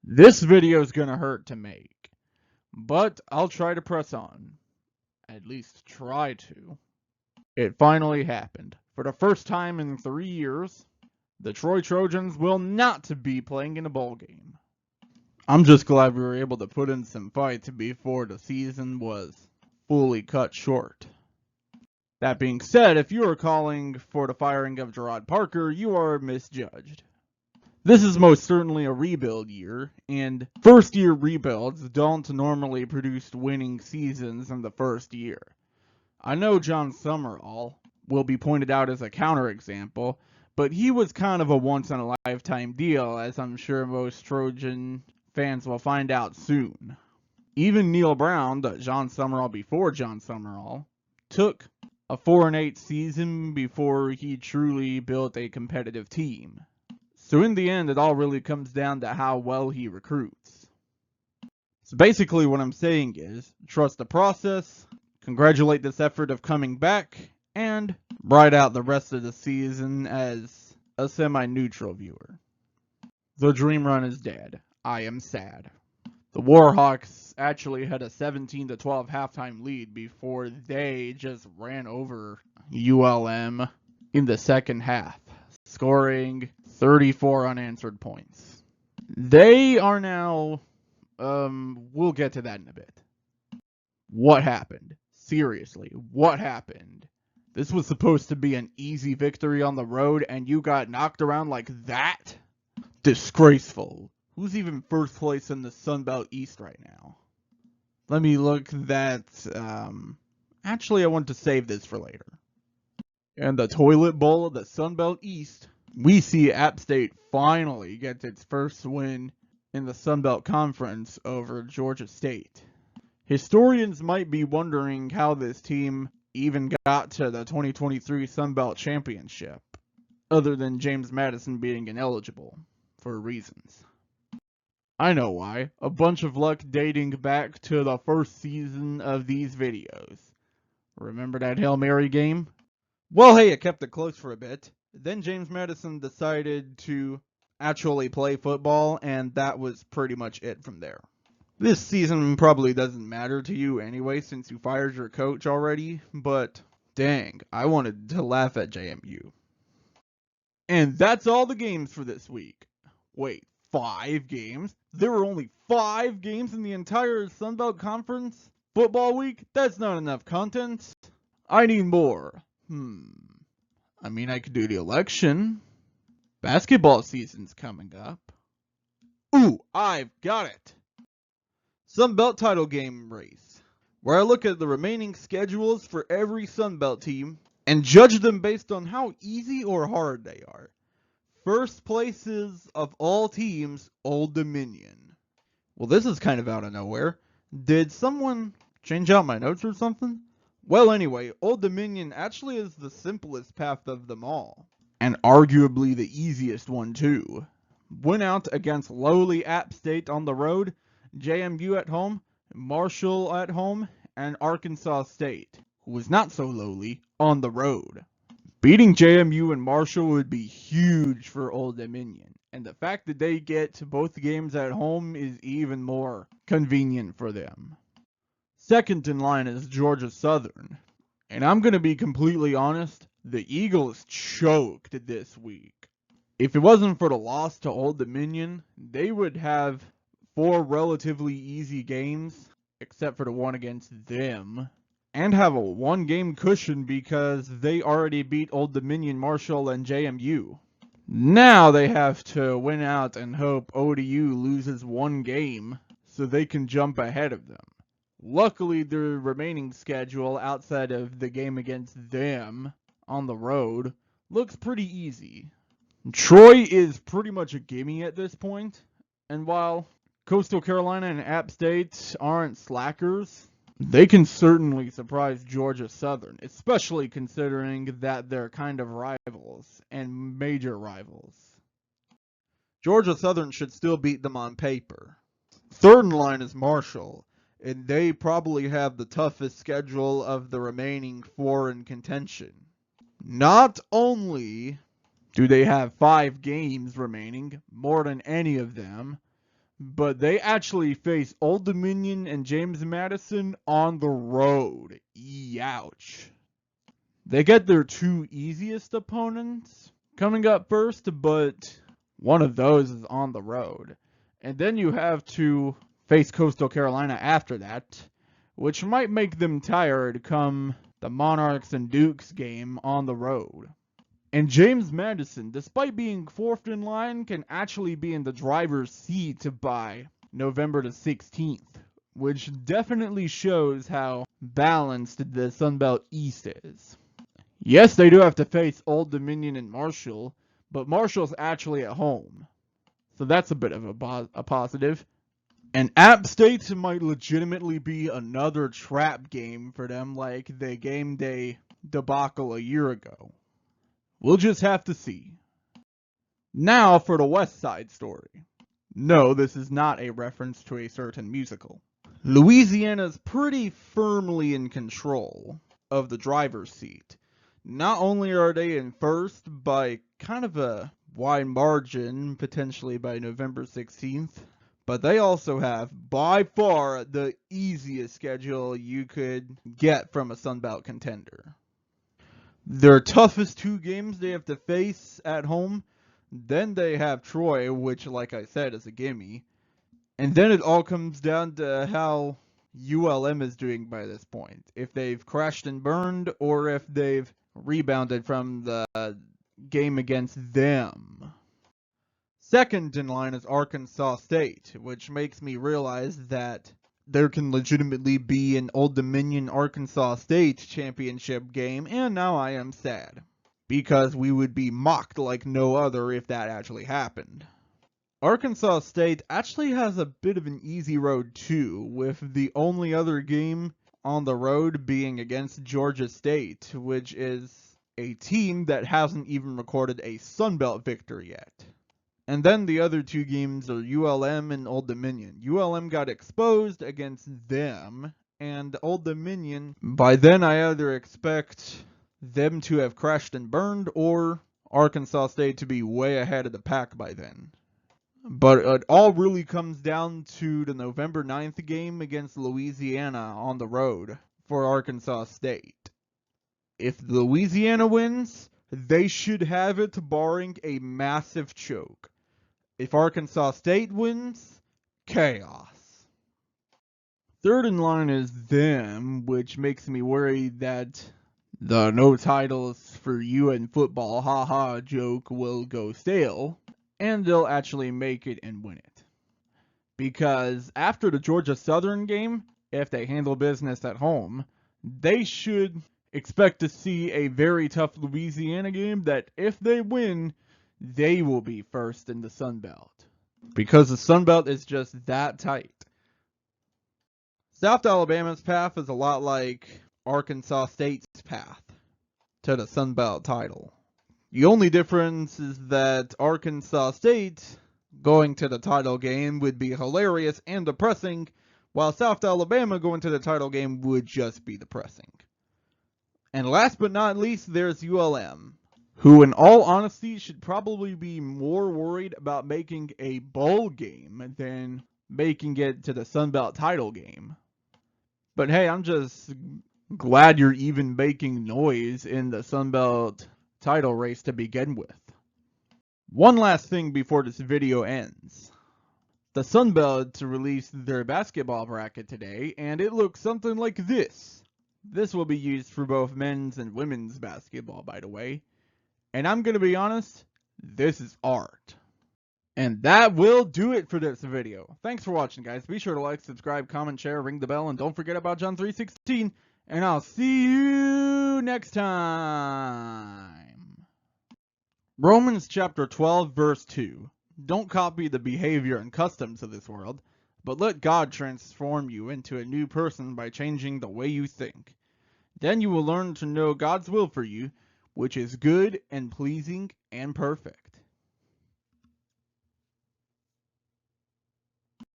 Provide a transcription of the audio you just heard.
This video is gonna hurt to make, but I'll try to press on. At least try to. It finally happened. For the first time in 3 years, the Troy Trojans will not be playing in a bowl game. I'm just glad we were able to put in some fights before the season was fully cut short. That being said, if you are calling for the firing of Gerard Parker, you are misjudged. This is most certainly a rebuild year, and first-year rebuilds don't normally produce winning seasons in the first year. I know John Summerall will be pointed out as a counterexample, but he was kind of a once-in-a-lifetime deal, as I'm sure most Trojan fans will find out soon. Even Neil Brown, the John Summerall before John Summerall, took a 4-8 season before he truly built a competitive team. So in the end, it all really comes down to how well he recruits. So basically what I'm saying is, trust the process, congratulate this effort of coming back, and ride out the rest of the season as a semi-neutral viewer. The dream run is dead. I am sad. The Warhawks actually had a 17-12 halftime lead before they just ran over ULM in the second half, scoring 34 unanswered points. They are now, we'll get to that in a bit. What happened? Seriously, what happened? This was supposed to be an easy victory on the road, and you got knocked around like that? Disgraceful. Who's even first place in the Sun Belt East right now? Let me look that, actually I want to save this for later. And the toilet bowl of the Sun Belt East, we see App State finally get its first win in the Sun Belt Conference over Georgia State. Historians might be wondering how this team even got to the 2023 Sun Belt Championship, other than James Madison being ineligible, for reasons. I know why. A bunch of luck dating back to the first season of these videos. Remember that Hail Mary game? Well, hey, it kept it close for a bit. Then James Madison decided to actually play football, and that was pretty much it from there. This season probably doesn't matter to you anyway since you fired your coach already, but dang, I wanted to laugh at JMU. And that's all the games for this week. Wait, 5 games? There were only 5 games in the entire Sun Belt Conference football week? That's not enough content. I need more. I mean, I could do the election. Basketball season's coming up. Ooh, I've got it. Sun Belt title game race, where I look at the remaining schedules for every Sun Belt team and judge them based on how easy or hard they are. First places of all teams, Old Dominion. Well, this is kind of out of nowhere. Did someone change out my notes or something? Well, anyway, Old Dominion actually is the simplest path of them all, and arguably the easiest one too. Went out against lowly App State on the road, JMU at home, Marshall at home, and Arkansas State, who was not so lowly, on the road. Beating JMU and Marshall would be huge for Old Dominion, and the fact that they get both games at home is even more convenient for them. Second in line is Georgia Southern, and I'm going to be completely honest, the Eagles choked this week. If it wasn't for the loss to Old Dominion, they would have 4 relatively easy games, except for the one against them, and have a 1-game cushion because they already beat Old Dominion, Marshall, and JMU. Now they have to win out and hope ODU loses 1 game so they can jump ahead of them. Luckily, their remaining schedule outside of the game against them on the road looks pretty easy. Troy is pretty much a gimme at this point, and while Coastal Carolina and App State aren't slackers, they can certainly surprise Georgia Southern, especially considering that they're kind of rivals, and major rivals. Georgia Southern should still beat them on paper. Third in line is Marshall, and they probably have the toughest schedule of the remaining 4 in contention. Not only do they have 5 games remaining, more than any of them, but they actually face Old Dominion and James Madison on the road. Youch. They get their two easiest opponents coming up first, but one of those is on the road. And then you have to face Coastal Carolina after that, which might make them tired come the Monarchs and Dukes game on the road. And James Madison, despite being fourth in line, can actually be in the driver's seat by November the 16th, which definitely shows how balanced the Sunbelt East is. Yes, they do have to face Old Dominion and Marshall, but Marshall's actually at home, so that's a bit of a positive. And App State might legitimately be another trap game for them like the game day debacle a year ago. We'll just have to see. Now for the West Side Story. No, this is not a reference to a certain musical. Louisiana's pretty firmly in control of the driver's seat. Not only are they in first by kind of a wide margin, potentially by November 16th, but they also have by far the easiest schedule you could get from a Sunbelt contender. Their toughest two games they have to face at home, then they have Troy, which like I said is a gimme, and then it all comes down to how ULM is doing by this point. If they've crashed and burned, or if they've rebounded from the game against them. Second in line is Arkansas State, which makes me realize that there can legitimately be an Old Dominion Arkansas State championship game, and now I am sad, because we would be mocked like no other if that actually happened. Arkansas State actually has a bit of an easy road too, with the only other game on the road being against Georgia State, which is a team that hasn't even recorded a Sunbelt victory yet. And then the other two games are ULM and Old Dominion. ULM got exposed against them, and Old Dominion, by then I either expect them to have crashed and burned, or Arkansas State to be way ahead of the pack by then. But it all really comes down to the November 9th game against Louisiana on the road for Arkansas State. If Louisiana wins, they should have it barring a massive choke. If Arkansas State wins, chaos. Third in line is them, which makes me worry that the no titles for you in football haha joke will go stale, and they'll actually make it and win it. Because after the Georgia Southern game, if they handle business at home, they should expect to see a very tough Louisiana game that if they win, they will be first in the Sun Belt. Because the Sun Belt is just that tight. South Alabama's path is a lot like Arkansas State's path to the Sun Belt title. The only difference is that Arkansas State going to the title game would be hilarious and depressing, while South Alabama going to the title game would just be depressing. And last but not least, there's ULM, who in all honesty should probably be more worried about making a bowl game than making it to the Sun Belt title game. But hey, I'm just glad you're even making noise in the Sun Belt title race to begin with. One last thing before this video ends. The Sun Belt released their basketball bracket today, and it looks something like this. This will be used for both men's and women's basketball, by the way. And I'm going to be honest, this is art. And that will do it for this video. Thanks for watching, guys. Be sure to like, subscribe, comment, share, ring the bell, and don't forget about John 3:16. And I'll see you next time. Romans chapter 12, verse 2. Don't copy the behavior and customs of this world, but let God transform you into a new person by changing the way you think. Then you will learn to know God's will for you, which is good and pleasing and perfect.